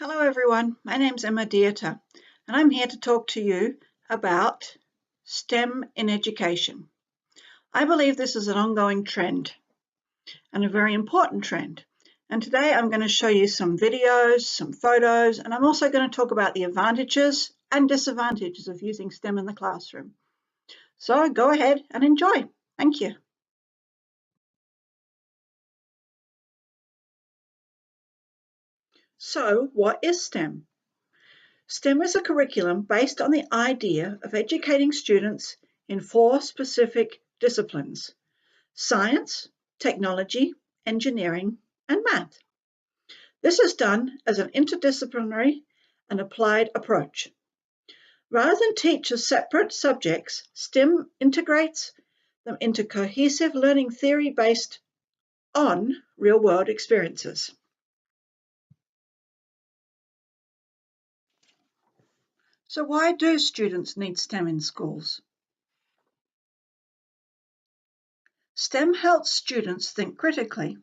Hello everyone, my name's Emma Dieter and I'm here to talk to you about STEM in education. I believe this is an ongoing trend and a very important trend. And today I'm going to show you some videos, some photos, and I'm also going to talk about the advantages and disadvantages of using STEM in the classroom. So go ahead and enjoy. Thank you. So what is STEM? STEM is a curriculum based on the idea of educating students in 4 specific disciplines: science, technology, engineering, and math. This is done as an interdisciplinary and applied approach. Rather than teach as separate subjects, STEM integrates them into cohesive learning theory based on real-world experiences. So why do students need STEM in schools? STEM helps students think critically,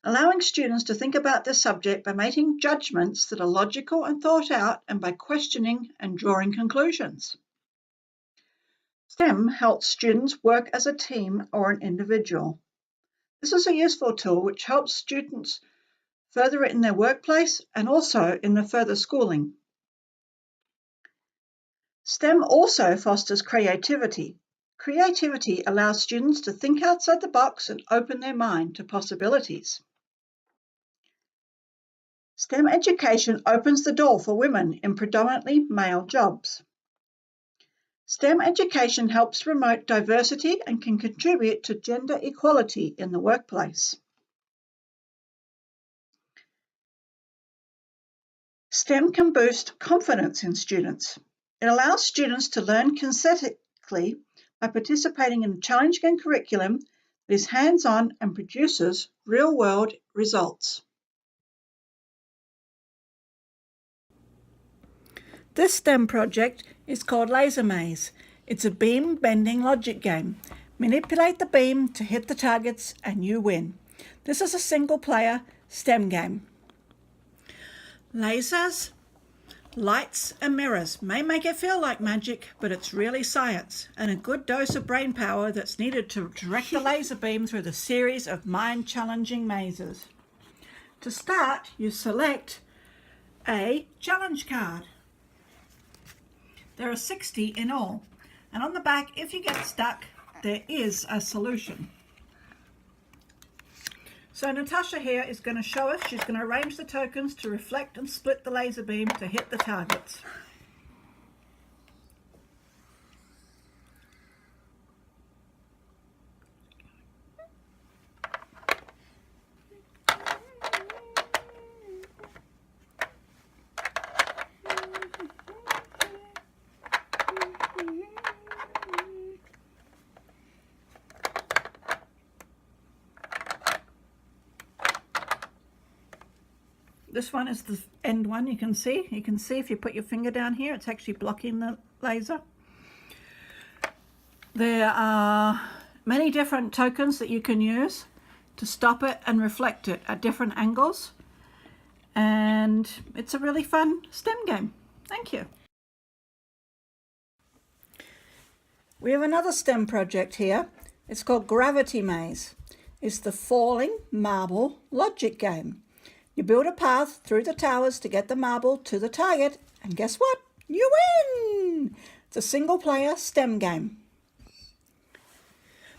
allowing students to think about the subject by making judgments that are logical and thought out, and by questioning and drawing conclusions. STEM helps students work as a team or an individual. This is a useful tool which helps students further in their workplace and also in their further schooling. STEM also fosters creativity. Creativity allows students to think outside the box and open their mind to possibilities. STEM education opens the door for women in predominantly male jobs. STEM education helps promote diversity and can contribute to gender equality in the workplace. STEM can boost confidence in students. It allows students to learn consistently by participating in a challenging curriculum that is hands-on and produces real-world results. This STEM project is called Laser Maze. It's a beam bending logic game. Manipulate the beam to hit the targets and you win. This is a single player STEM game. Lasers, lights and mirrors may make it feel like magic, but it's really science and a good dose of brain power that's needed to direct the laser beam through the series of mind-challenging mazes. To start, you select a challenge card. There are 60 in all, and on the back, if you get stuck, there is a solution. So Natasha here is going to show us, she's going to arrange the tokens to reflect and split the laser beam to hit the targets. This one is the end one, you can see. You can see if you put your finger down here, it's actually blocking the laser. There are many different tokens that you can use to stop it and reflect it at different angles. And it's a really fun STEM game. Thank you. We have another STEM project here. It's called Gravity Maze. It's the falling marble logic game. You build a path through the towers to get the marble to the target, and guess what? You win! It's a single-player STEM game.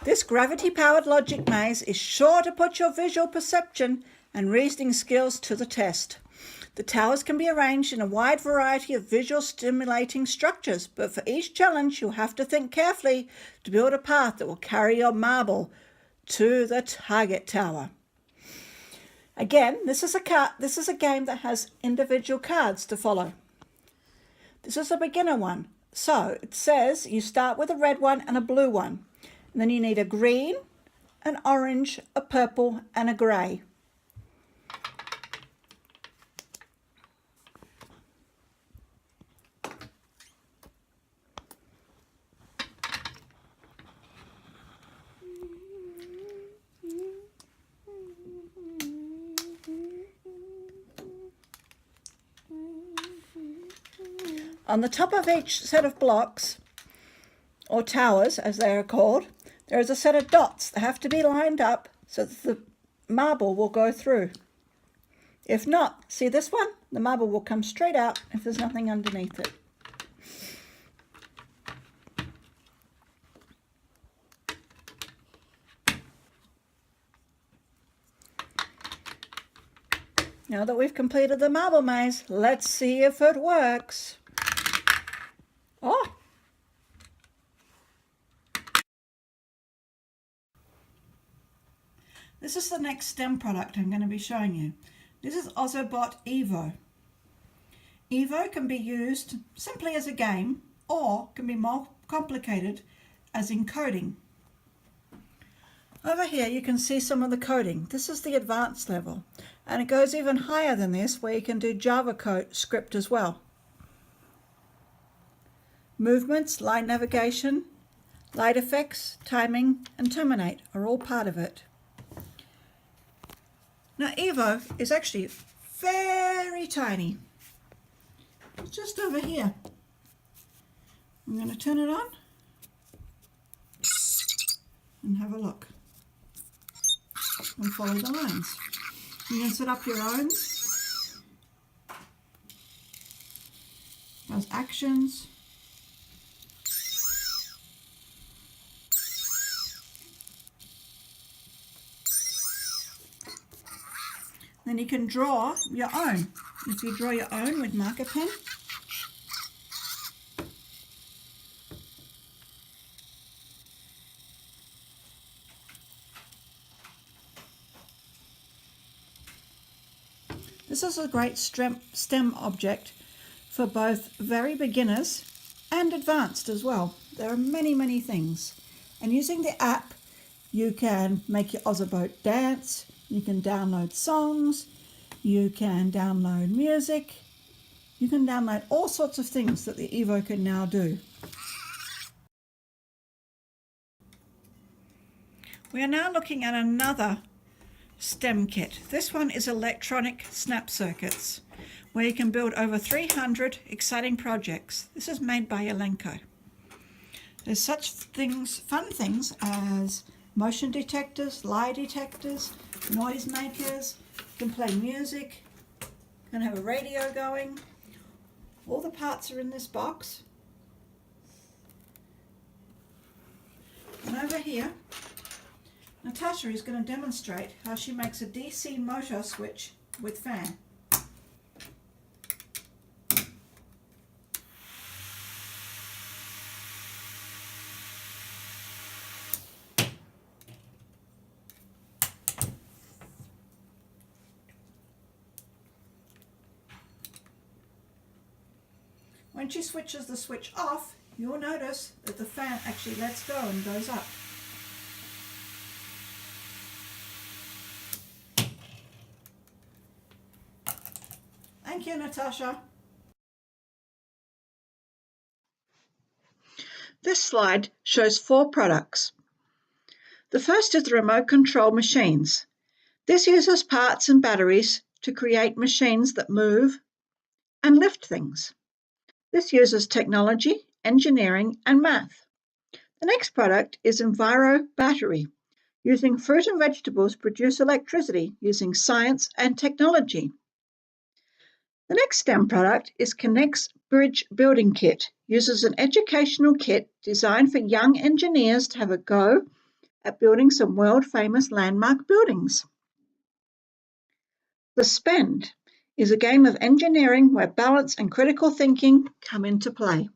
This gravity-powered logic maze is sure to put your visual perception and reasoning skills to the test. The towers can be arranged in a wide variety of visual stimulating structures, but for each challenge you'll have to think carefully to build a path that will carry your marble to the target tower. Again, this is a game that has individual cards to follow. This is a beginner one. So it says you start with a red one and a blue one. And then you need a green, an orange, a purple and a grey. On the top of each set of blocks, or towers as they are called, there is a set of dots that have to be lined up so that the marble will go through. If not, see this one? The marble will come straight out if there's nothing underneath it. Now that we've completed the marble maze, let's see if it works. Oh! This is the next STEM product I'm going to be showing you. This is Ozobot Evo. Evo can be used simply as a game or can be more complicated as in coding. Over here you can see some of the coding. This is the advanced level, and it goes even higher than this where you can do Java code script as well. Movements, line navigation, light effects, timing and terminate are all part of it. Now Evo is actually very tiny. It's just over here. I'm going to turn it on and have a look and follow the lines. You can set up your own. Those actions. Then you can draw your own. If you draw your own with marker pen, this is a great STEM object for both very beginners and advanced as well. There are many things. And using the app, you can make your Ozobot dance, you can download songs, you can download music, you can download all sorts of things that the Evo can now do. We are now looking at another STEM kit. This one is electronic snap circuits, where you can build over 300 exciting projects. This is made by Elenco. There's such things, fun things as motion detectors, lie detectors, noise makers, you can play music, you can have a radio going. All the parts are in this box. And over here, Natasha is going to demonstrate how she makes a DC motor switch with fan. When she switches the switch off, you'll notice that the fan actually lets go and goes up. Thank you, Natasha. This slide shows 4 products. The first is the remote control machines. This uses parts and batteries to create machines that move and lift things. This uses technology, engineering, and math. The next product is Enviro Battery. Using fruit and vegetables produce electricity using science and technology. The next STEM product is Connect's Bridge Building Kit. Uses an educational kit designed for young engineers to have a go at building some world-famous landmark buildings. The Spend is a game of engineering where balance and critical thinking come into play.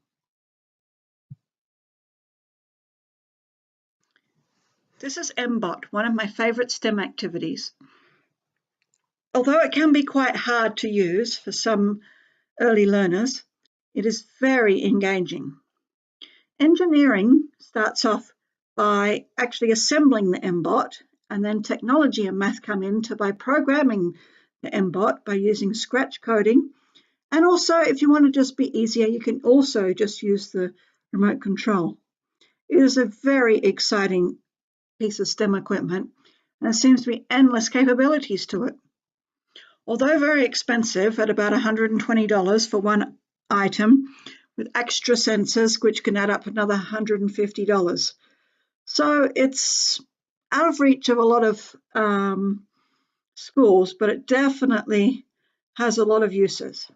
This is MBOT, one of my favourite STEM activities. Although it can be quite hard to use for some early learners, it is very engaging. Engineering starts off by actually assembling the MBOT, and then technology and math come into by programming the MBOT by using scratch coding. And also, if you want to just be easier, you can also just use the remote control. It is a very exciting piece of STEM equipment, and there seems to be endless capabilities to it. Although very expensive at about $120 for one item, with extra sensors, which can add up another $150. So it's out of reach of a lot of schools, but it definitely has a lot of uses.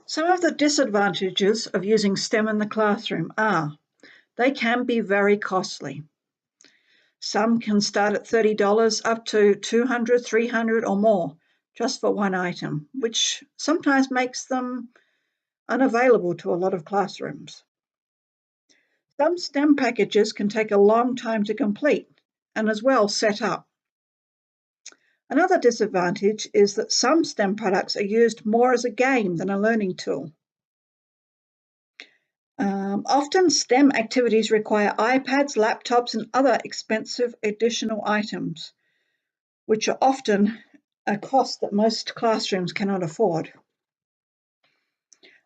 Some of the disadvantages of using STEM in the classroom are they can be very costly. Some can start at $30 up to $200, $300 or more just for one item, which sometimes makes them unavailable to a lot of classrooms. Some STEM packages can take a long time to complete and as well set up. Another disadvantage is that some STEM products are used more as a game than a learning tool. Often STEM activities require iPads, laptops, and other expensive additional items, which are often a cost that most classrooms cannot afford.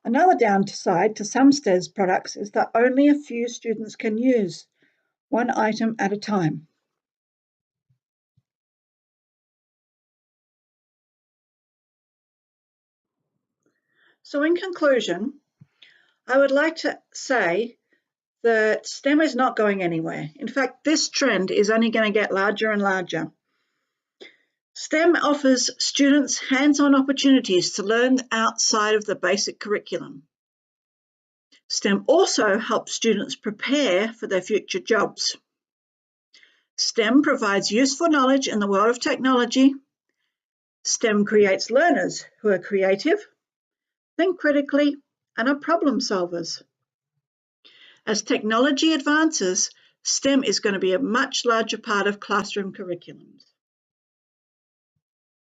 Another downside to some STEM products is that only a few students can use one item at a time. So in conclusion, I would like to say that STEM is not going anywhere. In fact, this trend is only going to get larger and larger. STEM offers students hands-on opportunities to learn outside of the basic curriculum. STEM also helps students prepare for their future jobs. STEM provides useful knowledge in the world of technology. STEM creates learners who are creative, think critically, and are problem solvers. As technology advances, STEM is going to be a much larger part of classroom curriculums.